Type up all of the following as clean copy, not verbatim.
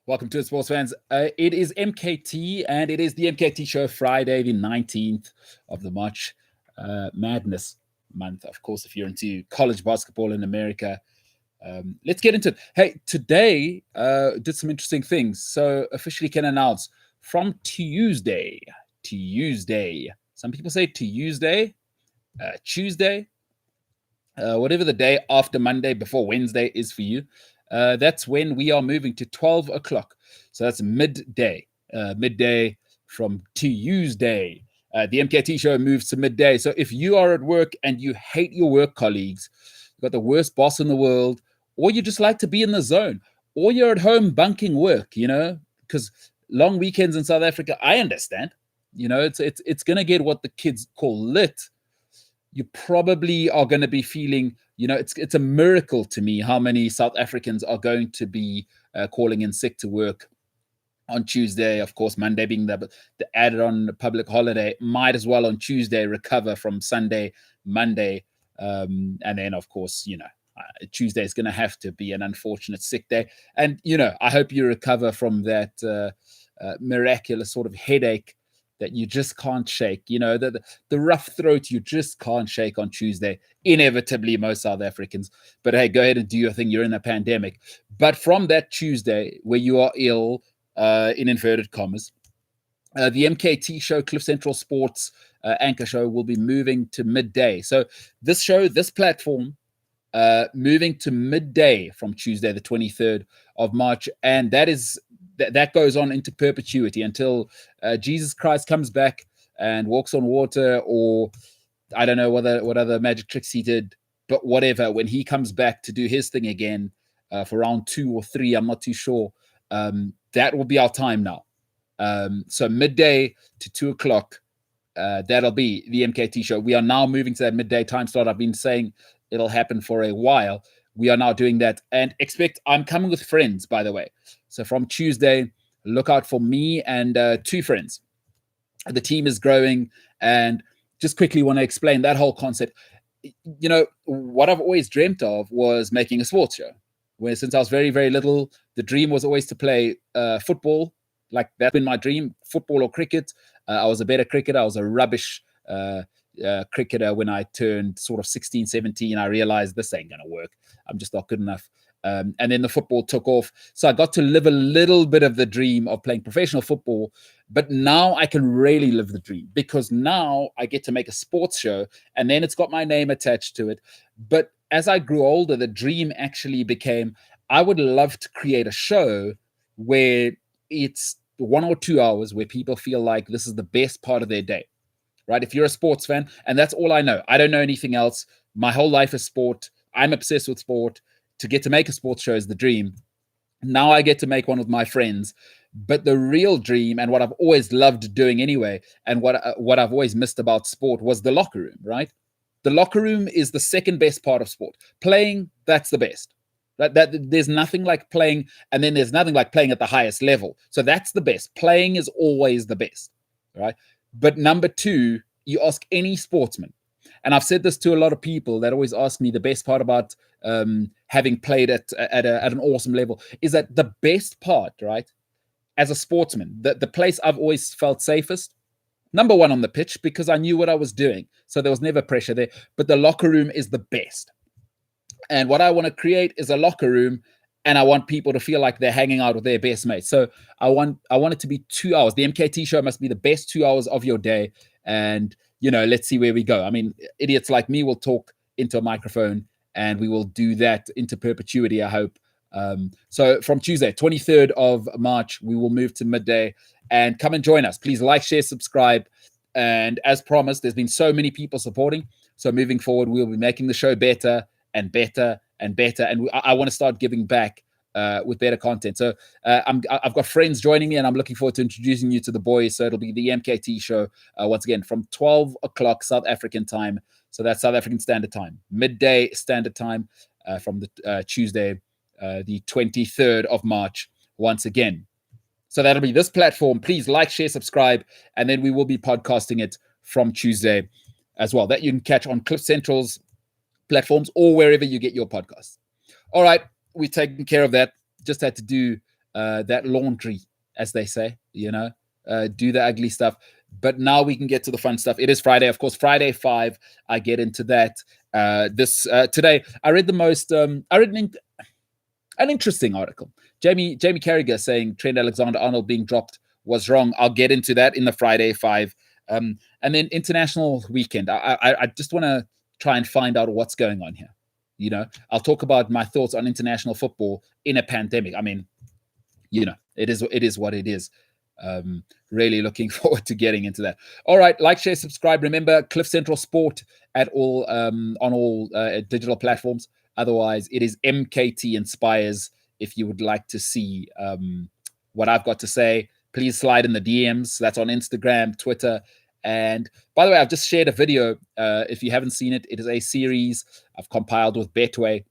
Welcome to it, sports fans. It is MKT, and it is the MKT Show, Friday, the 19th of the March Madness month. Of course, if you're into college basketball in America, let's get into it. Hey, today did some interesting things. So officially can announce from Tuesday, some people say Tuesday, Tuesday, whatever the day after Monday before Wednesday is for you. That's when we are moving to 12 o'clock. So that's midday from Tuesday. The MKT show moves to midday. So if you are at work and you hate your work colleagues, you've got the worst boss in the world, or you just like to be in the zone, or you're at home bunking work, because long weekends in South Africa, I understand. It's going to get what the kids call lit. You probably are going to be feeling, it's a miracle to me how many South Africans are going to be calling in sick to work on Tuesday. Of course, Monday being the added on public holiday, might as well on Tuesday recover from Sunday, Monday. And then, of course, Tuesday is going to have to be an unfortunate sick day. And, I hope you recover from that miraculous sort of headache that you just can't shake, the rough throat you just can't shake on Tuesday, inevitably most South Africans. But hey, go ahead and do your thing. You're in a pandemic. But from that Tuesday where you are ill, in inverted commas, the MKT show, Cliff Central Sports anchor show, will be moving to midday. So this show, this platform, moving to midday from Tuesday, the 23rd of March. And that goes on into perpetuity until Jesus Christ comes back and walks on water, or I don't know what other magic tricks he did, but whatever, when he comes back to do his thing again for round 2 or 3, I'm not too sure. That will be our time now. So midday to 2 o'clock, that'll be the MKT show. We are now moving to that midday time slot. I've been saying it'll happen for a while. We are now doing that, and I'm coming with friends, by the way. So from Tuesday, look out for me and 2 friends. The team is growing, and just quickly want to explain that whole concept. What I've always dreamt of was making a sports show. Where since I was very, very little, the dream was always to play football. Like that's been my dream, football or cricket. I was a better cricketer. I was a rubbish cricketer when I turned sort of 16, 17. I realized this ain't going to work. I'm just not good enough. And then the football took off. So I got to live a little bit of the dream of playing professional football. But now I can really live the dream, because now I get to make a sports show, and then it's got my name attached to it. But as I grew older, the dream actually became, I would love to create a show where it's 1 or 2 hours where people feel like this is the best part of their day. Right? If you're a sports fan, and that's all I know, I don't know anything else. My whole life is sport. I'm obsessed with sport. To get to make a sports show is the dream. Now I get to make one with my friends. But the real dream, and what I've always loved doing anyway, and what I've always missed about sport, was the locker room, right? The locker room is the second best part of sport. Playing, that's the best. That there's nothing like playing, and then there's nothing like playing at the highest level. So that's the best. Playing is always the best, right? But number 2, you ask any sportsman, and I've said this to a lot of people that always ask me, the best part about having played at an awesome level is that the best part, right, as a sportsman, the place I've always felt safest, number 1 on the pitch, because I knew what I was doing. So there was never pressure there. But the locker room is the best. And what I want to create is a locker room, and I want people to feel like they're hanging out with their best mates. So I want it to be 2 hours. The MKT show must be the best 2 hours of your day. And, let's see where we go. I mean, idiots like me will talk into a microphone, and we will do that into perpetuity, I hope. So from Tuesday, 23rd of March, we will move to midday, and come and join us. Please like, share, subscribe. And as promised, there's been so many people supporting. So moving forward, we'll be making the show better and better and better. And I want to start giving back with better content. So I've got friends joining me, and I'm looking forward to introducing you to the boys. So it'll be the MKT show once again from 12 o'clock South African time. So that's South African Standard Time, midday Standard Time from the Tuesday, the 23rd of March once again. So that'll be this platform. Please like, share, subscribe, and then we will be podcasting it from Tuesday as well. That you can catch on Cliff Central's platforms or wherever you get your podcasts. All right, we've taken care of that. Just had to do that laundry, as they say, do the ugly stuff. But now we can get to the fun stuff. It is Friday, of course. Friday 5. I get into that. Today, I read an interesting article. Jamie Carragher saying Trent Alexander-Arnold being dropped was wrong. I'll get into that in the Friday 5. And then international weekend. I just want to try and find out what's going on here. I'll talk about my thoughts on international football in a pandemic. I mean, it is what it is. Really looking forward to getting into that. All right, like, share, subscribe. Remember, Cliff Central Sport on all digital platforms. Otherwise, it is MKT Inspires. If you would like to see what I've got to say, please slide in the DMs. That's on Instagram, Twitter. And by the way, I've just shared a video. If you haven't seen it, it is a series I've compiled with Betway.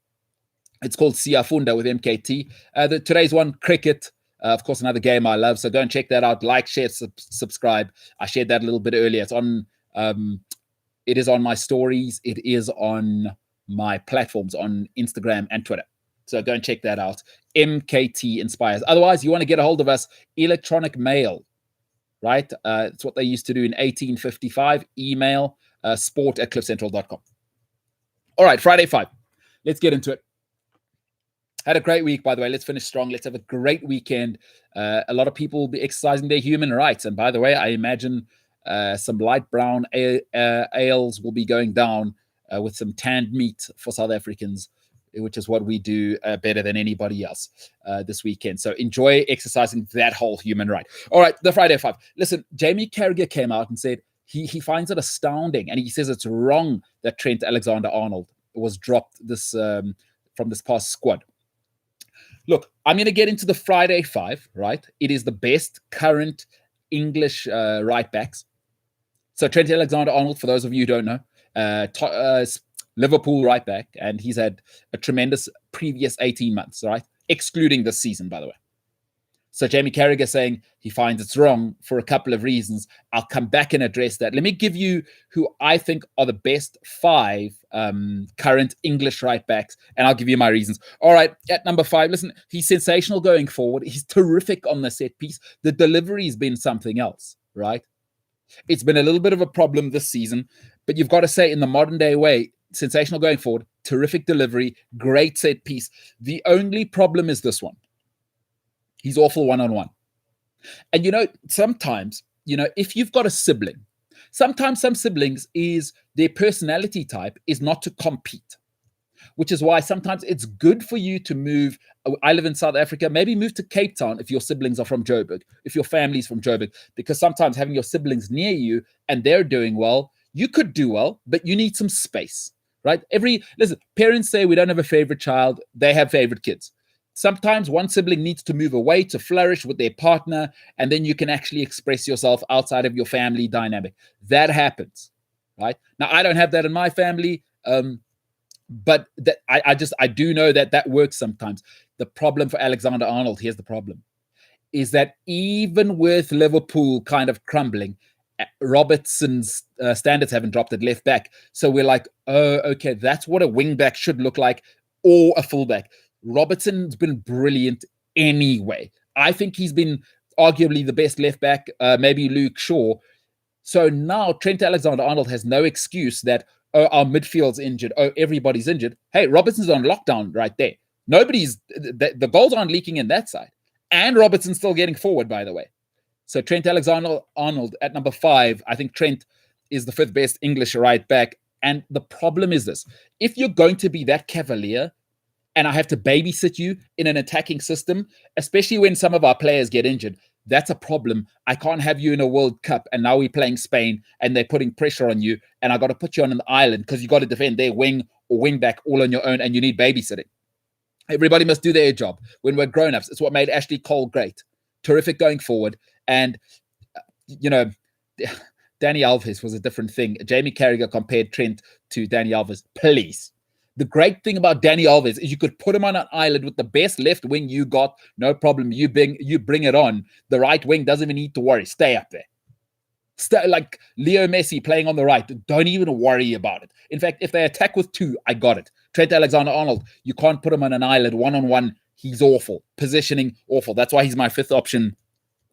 It's called Siafunda with MKT. Today's one, cricket. Of course, another game I love. So go and check that out. Like, share, subscribe. I shared that a little bit earlier. It's on. It is on my stories. It is on my platforms on Instagram and Twitter. So go and check that out. MKT Inspires. Otherwise, you want to get a hold of us, electronic mail, right? It's what they used to do in 1855. Email sport@cliffcentral.com. All right, Friday 5. Let's get into it. Had a great week, by the way. Let's finish strong. Let's have a great weekend. A lot of people will be exercising their human rights. And by the way, I imagine some light brown ales will be going down with some tanned meat for South Africans, which is what we do better than anybody else this weekend. So enjoy exercising that whole human right. All right, the Friday 5. Listen, Jamie Carragher came out and said he finds it astounding, and he says it's wrong that Trent Alexander-Arnold was dropped from this past squad. Look, I'm going to get into the Friday 5, right? It is the best current English right backs. So Trent Alexander-Arnold, for those of you who don't know, Liverpool right back, and he's had a tremendous previous 18 months, right? Excluding this season, by the way. So Jamie Carragher saying he finds it's wrong for a couple of reasons. I'll come back and address that. Let me give you who I think are the best 5 current English right backs, and I'll give you my reasons. All right, at number 5, listen, he's sensational going forward. He's terrific on the set piece. The delivery has been something else, right? It's been a little bit of a problem this season, but you've got to say in the modern day way, sensational going forward, terrific delivery, great set piece. The only problem is this one. He's awful one-on-one. And, sometimes, if you've got a sibling, sometimes some siblings their personality type is not to compete, which is why sometimes it's good for you to move. I live in South Africa. Maybe move to Cape Town if your siblings are from Joburg, if your family's from Joburg, because sometimes having your siblings near you and they're doing well, you could do well, but you need some space, right? Listen, parents say we don't have a favorite child. They have favorite kids. Sometimes one sibling needs to move away to flourish with their partner, and then you can actually express yourself outside of your family dynamic. That happens, right? Now, I don't have that in my family, but that I do know that works sometimes. The problem for Alexander-Arnold, here's the problem, is that even with Liverpool kind of crumbling, Robertson's standards haven't dropped at left back. So we're like, oh, okay, that's what a wing back should look like, or a fullback. Robertson's been brilliant anyway. I think he's been arguably the best left back, maybe Luke Shaw. So now Trent Alexander-Arnold has no excuse that, oh, our midfield's injured. Oh, everybody's injured. Hey, Robertson's on lockdown right there. The goals aren't leaking in that side. And Robertson's still getting forward, by the way. So Trent Alexander-Arnold at number 5. I think Trent is the 5th best English right back. And the problem is this. If you're going to be that cavalier, and I have to babysit you in an attacking system, especially when some of our players get injured, that's a problem. I can't have you in a World Cup, and now we're playing Spain, and they're putting pressure on you, and I got to put you on an island because you got to defend their wing or wing back all on your own, and you need babysitting. Everybody must do their job. When we're grown-ups, it's what made Ashley Cole great. Terrific going forward. And, Danny Alves was a different thing. Jamie Carragher compared Trent to Danny Alves. Please. The great thing about Danny Alves is you could put him on an island with the best left wing you got. No problem. You bring it on. The right wing doesn't even need to worry. Stay up there. Like Leo Messi playing on the right. Don't even worry about it. In fact, if they attack with 2, I got it. Trent Alexander-Arnold, you can't put him on an island one-on-one. he's awful. Positioning, awful. That's why he's my fifth option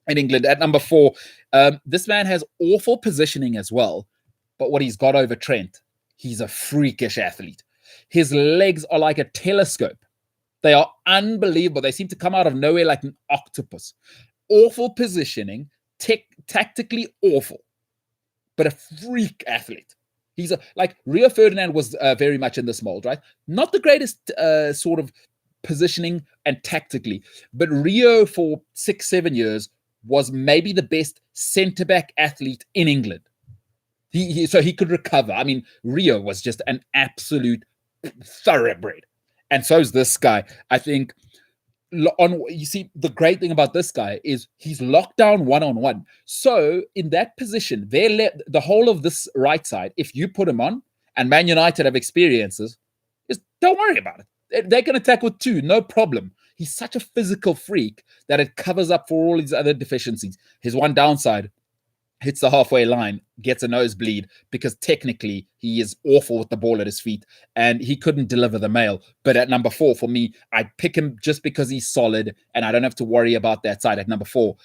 in England. At number 4, this man has awful positioning as well. But what he's got over Trent, he's a freakish athlete. His legs are like a telescope. They are unbelievable. They seem to come out of nowhere like an octopus. Awful positioning, tactically awful, but a freak athlete. He's like Rio Ferdinand was very much in this mold, right? Not the greatest sort of positioning and tactically, but Rio for 6-7 years was maybe the best centre-back athlete in England. So he could recover. I mean, Rio was just an absolute thoroughbred. And so is this guy. I think you see, the great thing about this guy is he's locked down one-on-one. So in that position, the whole of this right side, if you put him on, and Man United have experiences, just don't worry about it. They can attack with 2, no problem. He's such a physical freak that it covers up for all his other deficiencies. His one downside, hits the halfway line, gets a nosebleed because technically he is awful with the ball at his feet and he couldn't deliver the mail. But at number 4, for me, I'd pick him just because he's solid and I don't have to worry about that side. At number 4,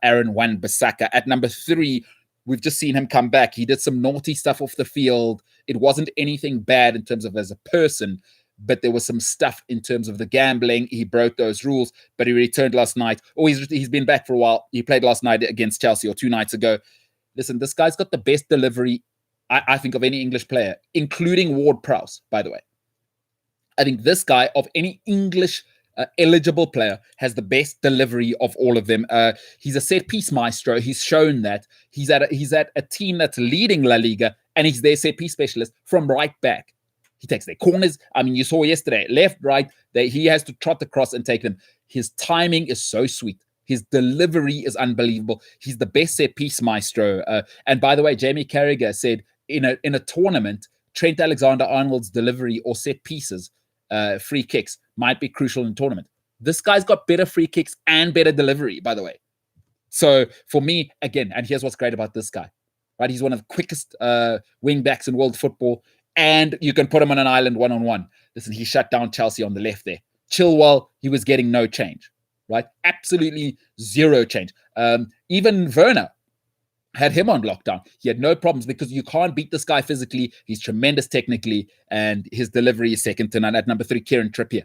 Aaron Wan-Bissaka. At number 3, we've just seen him come back. He did some naughty stuff off the field. It wasn't anything bad in terms of as a person, but there was some stuff in terms of the gambling. He broke those rules, but he returned last night. Oh, he's been back for a while. He played last night against Chelsea or 2 nights ago. Listen, this guy's got the best delivery, I think, of any English player, including Ward-Prowse, by the way. I think this guy, of any English eligible player, has the best delivery of all of them. He's a set-piece maestro. He's shown that. He's at a team that's leading La Liga, and he's their set-piece specialist from right back. He takes their corners. I mean, you saw yesterday, left, right, he has to trot across and take them. His timing is so sweet. His delivery is unbelievable. He's the best set-piece maestro. And by the way, Jamie Carragher said in a tournament, Trent Alexander-Arnold's delivery or set pieces, free kicks, might be crucial in a tournament. This guy's got better free kicks and better delivery, by the way. So for me, again, and here's what's great about this guy, right? He's one of the quickest wing backs in world football, and you can put him on an island one-on-one. Listen, he shut down Chelsea on the left there. Chilwell, he was getting no change. Right? Absolutely zero change. Even Werner had him on lockdown. He had no problems because you can't beat this guy physically. He's tremendous technically, and his delivery is second to none. At number 3, Kieran Trippier.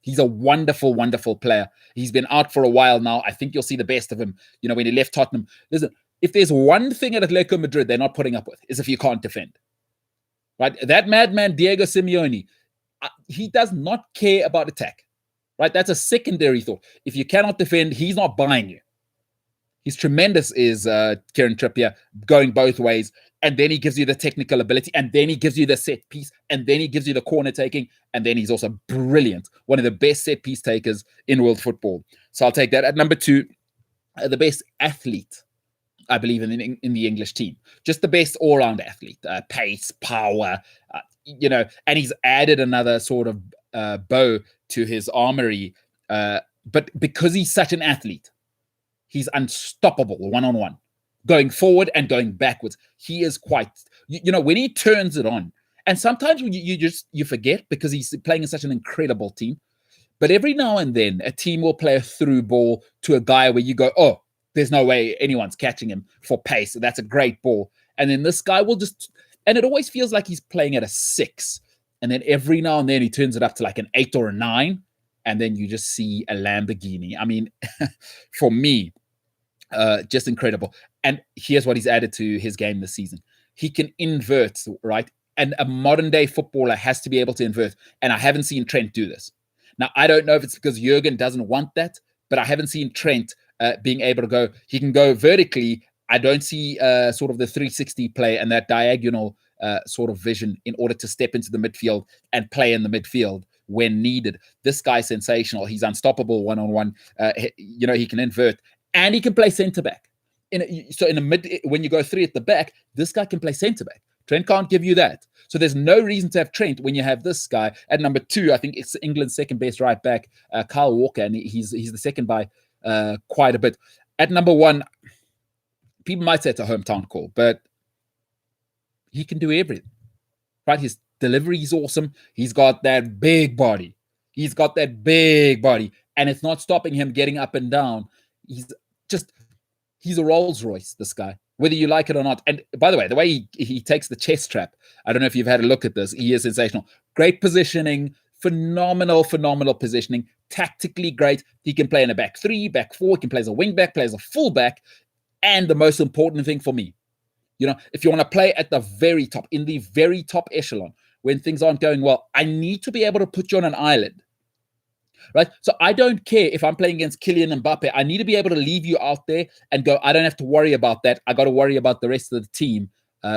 He's a wonderful, wonderful player. He's been out for a while now. I think you'll see the best of him, when he left Tottenham. Listen, if there's one thing at Atletico Madrid they're not putting up with, is if you can't defend. Right? That madman, Diego Simeone, he does not care about attack. Right? That's a secondary thought. If you cannot defend, he's not buying you. He's tremendous, is Kieran Trippier, going both ways. And then he gives you the technical ability. And then he gives you the set piece. And then he gives you the corner taking. And then he's also brilliant. One of the best set piece takers in world football. So I'll take that. At number 2, the best athlete, I believe, in the English team. Just the best all-round athlete. Pace, power, and he's added another sort of bow to his armory, but because he's such an athlete, he's unstoppable one-on-one, going forward and going backwards. He is quite, when he turns it on, and sometimes you forget because he's playing in such an incredible team, but every now and then a team will play a through ball to a guy where you go, oh, there's no way anyone's catching him for pace. That's a great ball. And then this guy will just, and it always feels like he's playing at a 6. And then every now and then he turns it up to like an 8 or a 9. And then you just see a Lamborghini. I mean, for me, just incredible. And here's what he's added to his game this season. He can invert, right? And a modern day footballer has to be able to invert. And I haven't seen Trent do this. Now, I don't know if it's because Jurgen doesn't want that, but I haven't seen Trent being able to go. He can go vertically. I don't see sort of the 360 play and that diagonal sort of vision in order to step into the midfield and play in the midfield when needed. This guy's sensational. He's unstoppable one-on-one. He can invert and he can play centre-back. When you go 3 at the back, this guy can play centre-back. Trent can't give you that. So there's no reason to have Trent when you have this guy. At number 2, I think it's England's second best right back, Kyle Walker, and he's the second by quite a bit. At number 1, people might say it's a hometown call, but he can do everything, right? His delivery is awesome. He's got that big body. and it's not stopping him getting up and down. He's a Rolls Royce, this guy, whether you like it or not. And by the way he takes the chest strap, I don't know if you've had a look at this. He is sensational. Great positioning, phenomenal positioning, tactically great. He can play in a back three, back four. He can play as a wing back, play as a full back. And the most important thing for me, if you want to play at the very top, in the very top echelon, when things aren't going well, I need to be able to put you on an island. Right? So I don't care if I'm playing against Kylian Mbappe. I need to be able to leave you out there and go, I don't have to worry about that. I got to worry about the rest of the team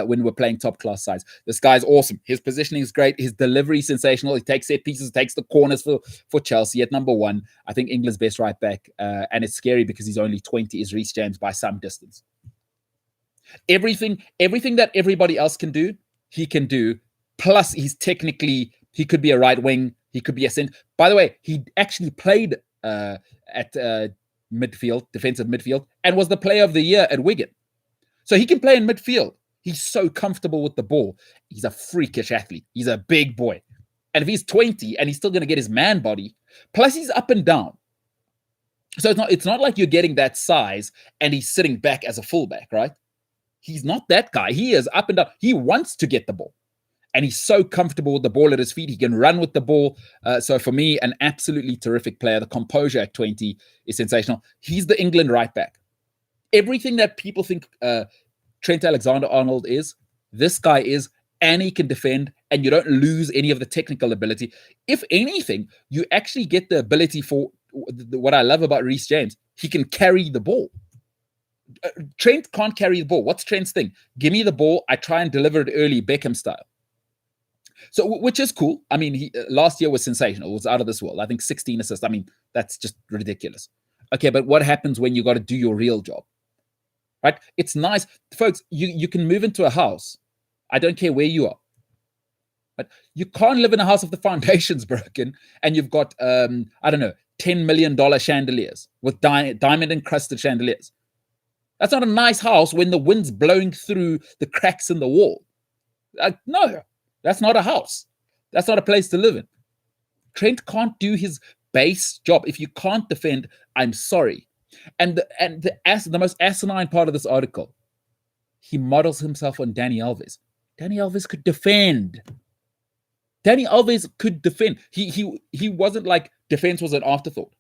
when we're playing top-class sides. This guy's awesome. His positioning is great. His delivery is sensational. He takes set pieces, takes the corners for Chelsea at number one. I think England's best right back. And it's scary because he's only 20, is Reece James by some distance. Everything that everybody else can do, he can do. Plus, he could be a right wing. He could be a center. By the way, he actually played at midfield, defensive midfield, and was the player of the year at Wigan. So he can play in midfield. He's so comfortable with the ball. He's a freakish athlete. He's a big boy. And if he's 20 and he's still going to get his man body, plus he's up and down. So it's not like you're getting that size and he's sitting back as a fullback, right? He's not that guy. He is up and down. He wants to get the ball. And he's so comfortable with the ball at his feet. He can run with the ball. So for me, an absolutely terrific player. The composure at 20 is sensational. He's the England right back. Everything that people think Trent Alexander-Arnold is, this guy is, and he can defend, and you don't lose any of the technical ability. If anything, you actually get the ability for what I love about Reece James. He can carry the ball. Trent can't carry the ball. What's Trent's thing? Give me the ball. I try and deliver it early, Beckham style. So, which is cool. I mean, he last year was sensational. It was out of this world. I think 16 assists. I mean, that's just ridiculous. Okay, but what happens when you got to do your real job? Right? It's nice. Folks, you can move into a house. I don't care where you are. But you can't live in a house if the foundation's broken and you've got, $10 million chandeliers with diamond-encrusted chandeliers. That's not a nice house when the wind's blowing through the cracks in the wall. No. That's not a house. That's not a place to live in. Trent can't do his base job. If you can't defend, I'm sorry. And the most asinine part of this article, he models himself on Dani Alves. Dani Alves could defend. Dani Alves could defend. He wasn't like defense was an afterthought.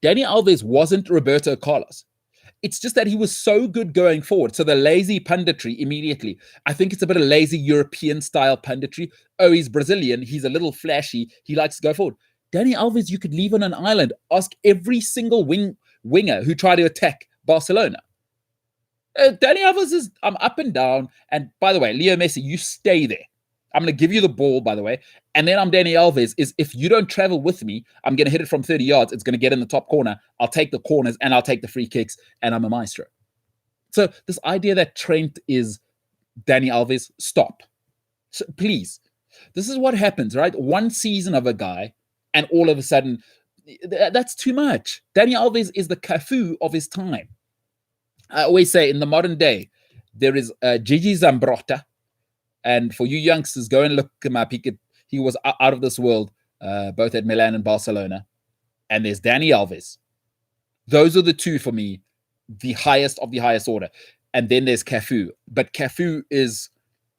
Dani Alves wasn't Roberto Carlos. It's just that he was so good going forward. So the lazy punditry immediately, I think it's a bit of lazy European style punditry. Oh, he's Brazilian. He's a little flashy. He likes to go forward. Dani Alves, you could leave on an island. Ask every single winger who tried to attack Barcelona. Dani Alves is, I'm up and down. And by the way, Leo Messi, you stay there. I'm going to give you the ball, by the way. And then I'm Dani Alves. If you don't travel with me, I'm going to hit it from 30 yards. It's going to get in the top corner. I'll take the corners and I'll take the free kicks. And I'm a maestro. So this idea that Trent is Dani Alves, stop. So please. This is what happens, right? One season of a guy and all of a sudden, that's too much. Dani Alves is the Cafu of his time. I always say in the modern day, there is Gigi Zambrotta. And for you youngsters, go and look him up. He was out of this world, both at Milan and Barcelona. And there's Dani Alves. Those are the two for me, the highest of the highest order. And then there's Cafu. But Cafu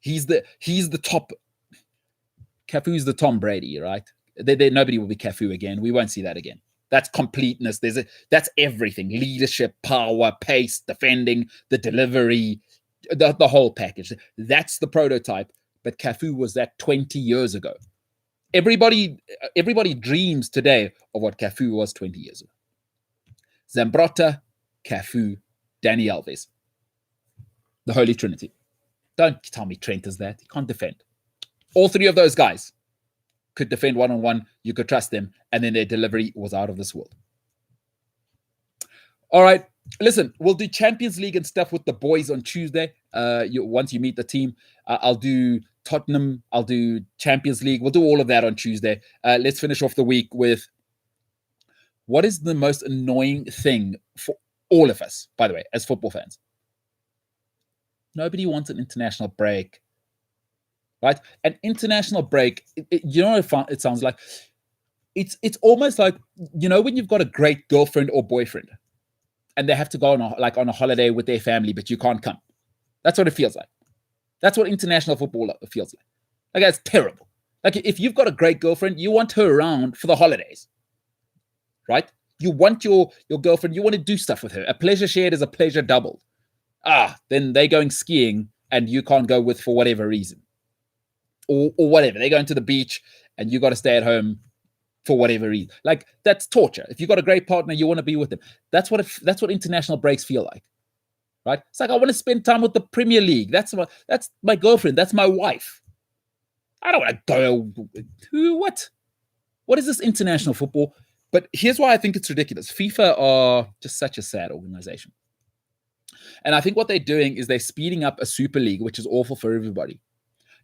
he's the top. Cafu's the Tom Brady, right? Nobody will be Cafu again. We won't see that again. That's completeness. That's everything: leadership, power, pace, defending, the delivery. The whole package. That's the prototype. But Cafu was that 20 years ago. Everybody dreams today of what Cafu was 20 years ago. Zambrotta, Cafu, Dani Alves. The Holy Trinity. Don't tell me Trent is that. He can't defend. All three of those guys could defend one-on-one. You could trust them. And then their delivery was out of this world. All right. Listen, we'll do Champions League and stuff with the boys on Tuesday. Once you meet the team, I'll do Tottenham. I'll do Champions League. We'll do all of that on Tuesday. Let's finish off the week with what is the most annoying thing for all of us, by the way, as football fans. Nobody wants an international break, right? An international break, you know what it sounds like? it's almost like, when you've got a great girlfriend or boyfriend and they have to go on a holiday with their family, but you can't come. That's what it feels like. That's what international football feels like. Like, that's terrible. Like, if you've got a great girlfriend, you want her around for the holidays, right? You want your girlfriend, you want to do stuff with her. A pleasure shared is a pleasure doubled. Then they're going skiing and you can't go with for whatever reason. Or whatever. They're going to the beach and you got to stay at home for whatever reason. Like, that's torture. If you've got a great partner, you want to be with them. That's what international breaks feel like. Right? It's like, I want to spend time with the Premier League. That's my girlfriend. That's my wife. I don't want to go. What is this international football? But here's why I think it's ridiculous. FIFA are just such a sad organization. And I think what they're doing is they're speeding up a Super League, which is awful for everybody.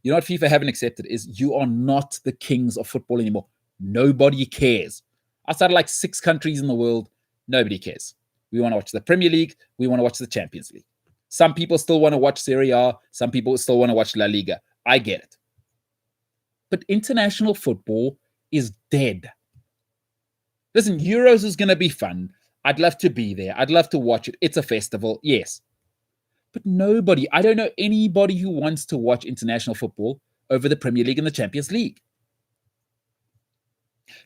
You know what FIFA haven't accepted is you are not the kings of football anymore. Nobody cares. Outside of like 6 countries in the world, nobody cares. We want to watch the Premier League. We want to watch the Champions League. Some people still want to watch Serie A. Some people still want to watch La Liga. I get it. But international football is dead. Listen, Euros is going to be fun. I'd love to be there. I'd love to watch it. It's a festival, yes. But I don't know anybody who wants to watch international football over the Premier League and the Champions League.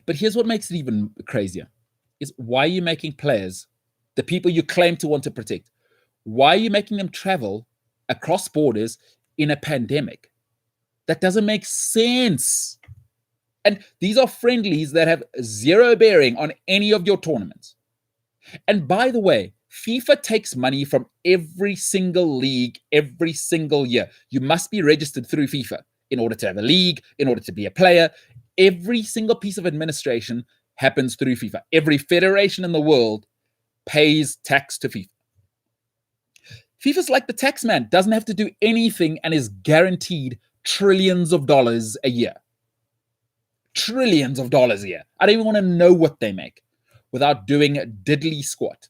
But here's what makes it even crazier, is why are you making players, the people you claim to want to protect, why are you making them travel across borders in a pandemic? That doesn't make sense. And these are friendlies that have zero bearing on any of your tournaments. And by the way, FIFA takes money from every single league every single year. You must be registered through FIFA in order to have a league, in order to be a player. Every single piece of administration happens through FIFA. Every federation in the world pays tax to FIFA. FIFA's like the tax man, doesn't have to do anything and is guaranteed trillions of dollars a year. Trillions of dollars a year. I don't even want to know what they make without doing diddly squat.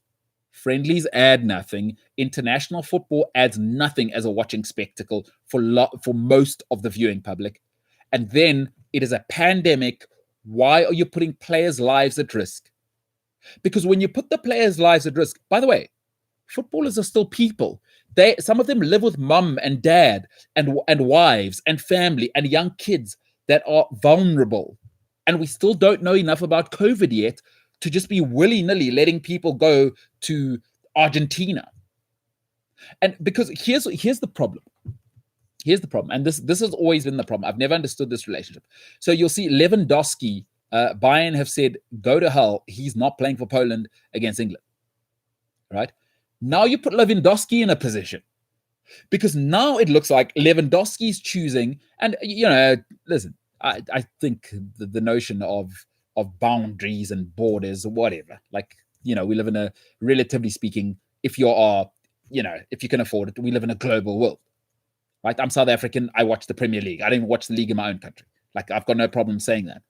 Friendlies add nothing. International football adds nothing as a watching spectacle for most of the viewing public. And then it is a pandemic. Why are you putting players' lives at risk? Because when you put the players' lives at risk, by the way, footballers are still people. Some of them live with mum and dad and wives and family and young kids that are vulnerable. And we still don't know enough about COVID yet to just be willy-nilly letting people go to Argentina. And because here's the problem. Here's the problem. And this has always been the problem. I've never understood this relationship. So you'll see Lewandowski, Bayern have said, go to hell. He's not playing for Poland against England. Right? Now you put Lewandowski in a position. Because now it looks like Lewandowski's choosing. And, listen, I think the notion of boundaries and borders or whatever, like, we live in a, relatively speaking, if you can afford it, we live in a global world. Right? I'm South African. I watch the Premier League. I don't even watch the league in my own country. Like, I've got no problem saying that.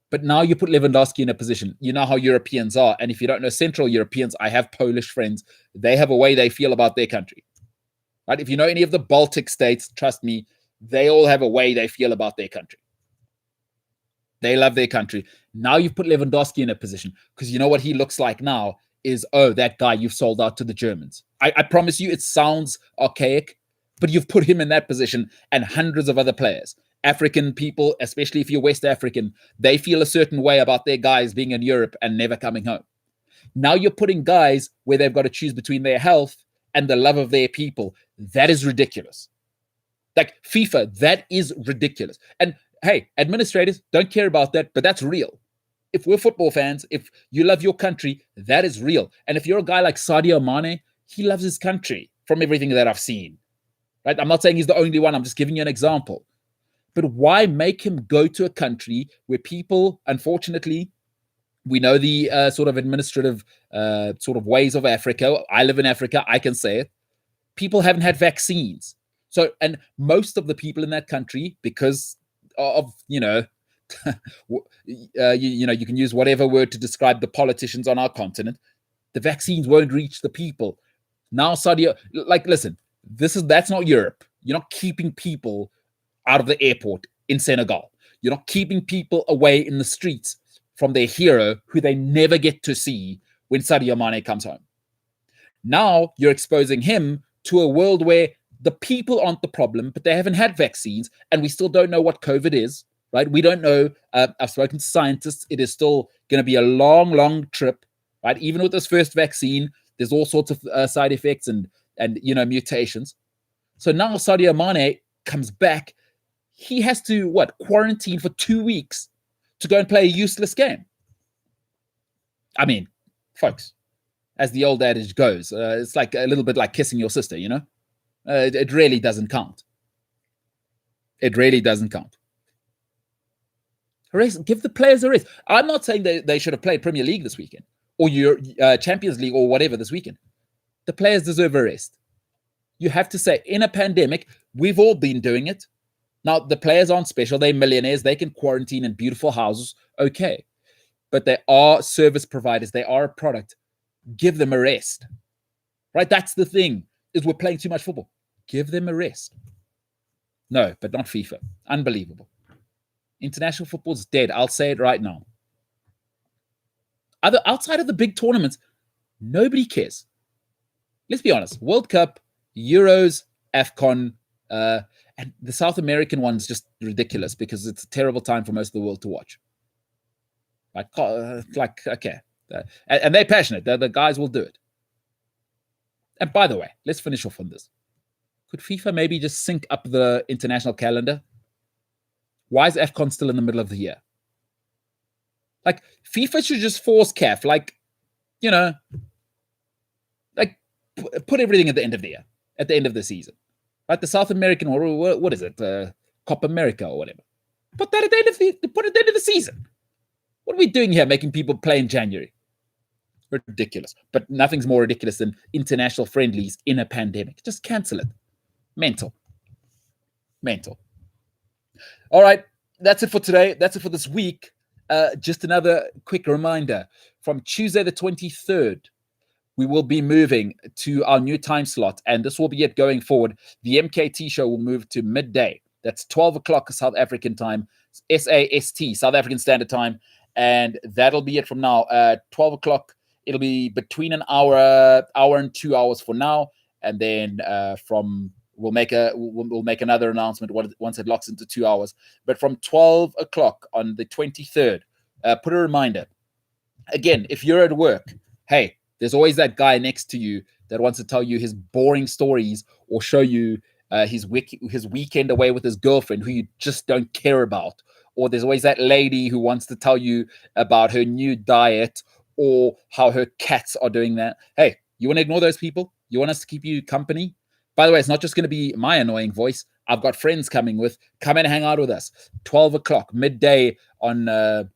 But now you put Lewandowski in a position. You know how Europeans are. And if you don't know Central Europeans, I have Polish friends. They have a way they feel about their country. Right? If you know any of the Baltic states, trust me, they all have a way they feel about their country. They love their country. Now you've put Lewandowski in a position because you know what he looks like now is, that guy you've sold out to the Germans. I promise you it sounds archaic, but you've put him in that position and hundreds of other players. African people, especially if you're West African, they feel a certain way about their guys being in Europe and never coming home. Now you're putting guys where they've got to choose between their health and the love of their people. That is ridiculous. Like FIFA, that is ridiculous. And hey, administrators don't care about that, but that's real. If we're football fans, if you love your country, that is real. And if you're a guy like Sadio Mane, he loves his country from everything that I've seen. Right? I'm not saying he's the only one. I'm just giving you an example. But why make him go to a country where people, unfortunately, we know the sort of administrative sort of ways of Africa. I live in Africa. I can say it. People haven't had vaccines. So, and most of the people in that country, because of, you can use whatever word to describe the politicians on our continent, the vaccines won't reach the people. Now, Saudi, listen, that's not Europe. You're not keeping people out of the airport in Senegal. You're not keeping people away in the streets from their hero, who they never get to see when Sadio Mane comes home. Now you're exposing him to a world where the people aren't the problem, but they haven't had vaccines, and we still don't know what COVID is, right? We don't know. I've spoken to scientists. It is still going to be a long, long trip, right? Even with this first vaccine, there's all sorts of side effects and mutations. So now Sadio Mane comes back. He has to quarantine for 2 weeks to go and play a useless game. I mean, folks, as the old adage goes, it's like a little bit like kissing your sister, it really doesn't count. It really doesn't count. Give the players a rest. I'm not saying they should have played Premier League this weekend or your Champions League or whatever this weekend. The players deserve a rest. You have to say, in a pandemic, we've all been doing it. Now, the players aren't special. They're millionaires. They can quarantine in beautiful houses. Okay. But they are service providers. They are a product. Give them a rest. Right? That's the thing, is we're playing too much football. Give them a rest. No, but not FIFA. Unbelievable. International football's dead. I'll say it right now. Outside of the big tournaments, nobody cares. Let's be honest. World Cup, Euros, AFCON, and the South American one's just ridiculous because it's a terrible time for most of the world to watch. Okay. And they're passionate. The guys will do it. And by the way, let's finish off on this. Could FIFA maybe just sync up the international calendar? Why is AFCON still in the middle of the year? FIFA should just force CAF, put everything at the end of the year, at the end of the season. Like the South American, or what is it, Copa America or whatever. Put that at the end of the season. What are we doing here, making people play in January? Ridiculous. But nothing's more ridiculous than international friendlies in a pandemic. Just cancel it. Mental. All right, that's it for today. That's it for this week. Just another quick reminder. From Tuesday the 23rd, we will be moving to our new time slot, and this will be it going forward. The MKT Show will move to midday. That's 12 o'clock South African time, SAST, South African Standard Time, and that'll be it from now. 12 o'clock, it'll be between an hour and 2 hours for now, and then we'll make another announcement once it locks into 2 hours. But from 12 o'clock on the 23rd, put a reminder. Again, if you're at work, hey, there's always that guy next to you that wants to tell you his boring stories or show you his weekend away with his girlfriend who you just don't care about. Or there's always that lady who wants to tell you about her new diet or how her cats are doing that. Hey, you want to ignore those people? You want us to keep you company? By the way, it's not just going to be my annoying voice. I've got friends coming come and hang out with us. 12 o'clock, midday on the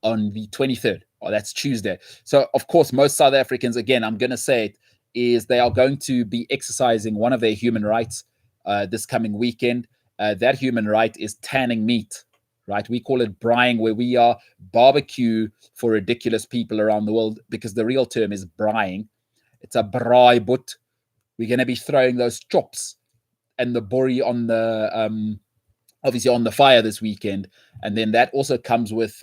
23rd. Oh, that's Tuesday. So, of course, most South Africans, again, I'm going to say it, is they are going to be exercising one of their human rights this coming weekend. That human right is tanning meat, right? We call it braaiing, where we are barbecue for ridiculous people around the world, because the real term is braaiing. It's a braai boot. We're going to be throwing those chops and the bori on the obviously on the fire this weekend. And then that also comes with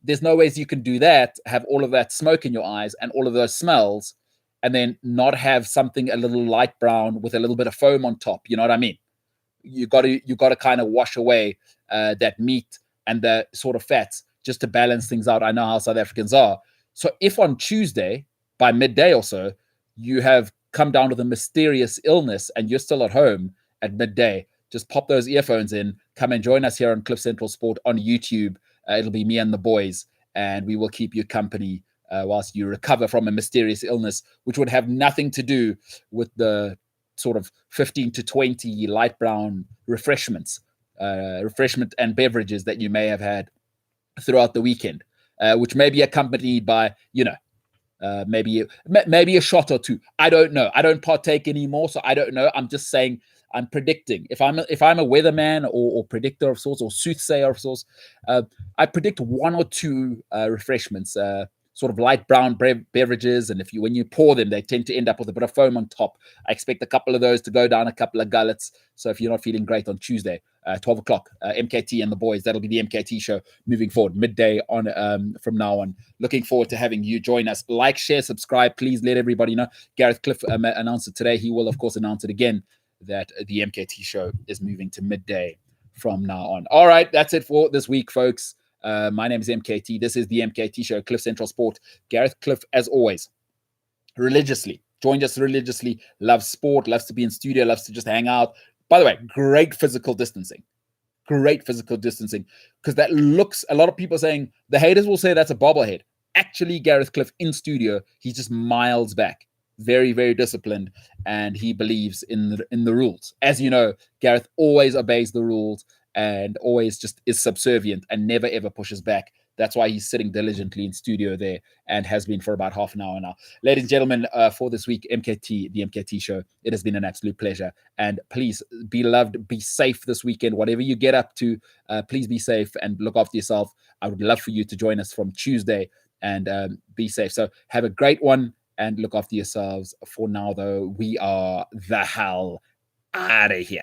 there's no ways you can do that, have all of that smoke in your eyes and all of those smells, and then not have something a little light brown with a little bit of foam on top. You know what I mean? You got to kind of wash away that meat and the sort of fats just to balance things out. I know how South Africans are. So if on Tuesday by midday or so you have come down with a mysterious illness and you're still at home at midday, just pop those earphones in, come and join us here on Cliff Central Sport on YouTube. It'll be me and the boys, and we will keep you company whilst you recover from a mysterious illness, which would have nothing to do with the sort of 15 to 20 light brown refreshment and beverages that you may have had throughout the weekend, which may be accompanied by, maybe a shot or two. I don't know. I don't partake anymore, so I don't know. I'm just saying, I'm predicting. If I'm a weatherman or predictor of sorts or soothsayer of sorts, I predict one or two refreshments sort of light brown beverages, and when you pour them, they tend to end up with a bit of foam on top. I expect a couple of those to go down, a couple of gullets. So if you're not feeling great on Tuesday, 12 o'clock, MKT and the boys, that'll be the MKT show moving forward, midday on from now on. Looking forward to having you join us. Like, share, subscribe. Please let everybody know. Gareth Cliff announced it today. He will, of course, announce it again that the MKT show is moving to midday from now on. All right, that's it for this week, folks. My name is MKT. This is the MKT show, Cliff Central Sport. Gareth Cliff, as always, joined us religiously, loves sport, loves to be in studio, loves to just hang out. By the way, great physical distancing, because that looks, a lot of people saying, the haters will say that's a bobblehead. Actually, Gareth Cliff in studio, he's just miles back. Very, very disciplined, and he believes in the rules. As you know, Gareth always obeys the rules and always just is subservient and never ever pushes back. That's why he's sitting diligently in studio there and has been for about half an hour now. Ladies and gentlemen, for this week, the MKT show, it has been an absolute pleasure. And please be loved, be safe this weekend. Whatever you get up to, please be safe and look after yourself. I would love for you to join us from Tuesday and be safe. So have a great one. And look after yourselves. For now, though, we are the hell out of here.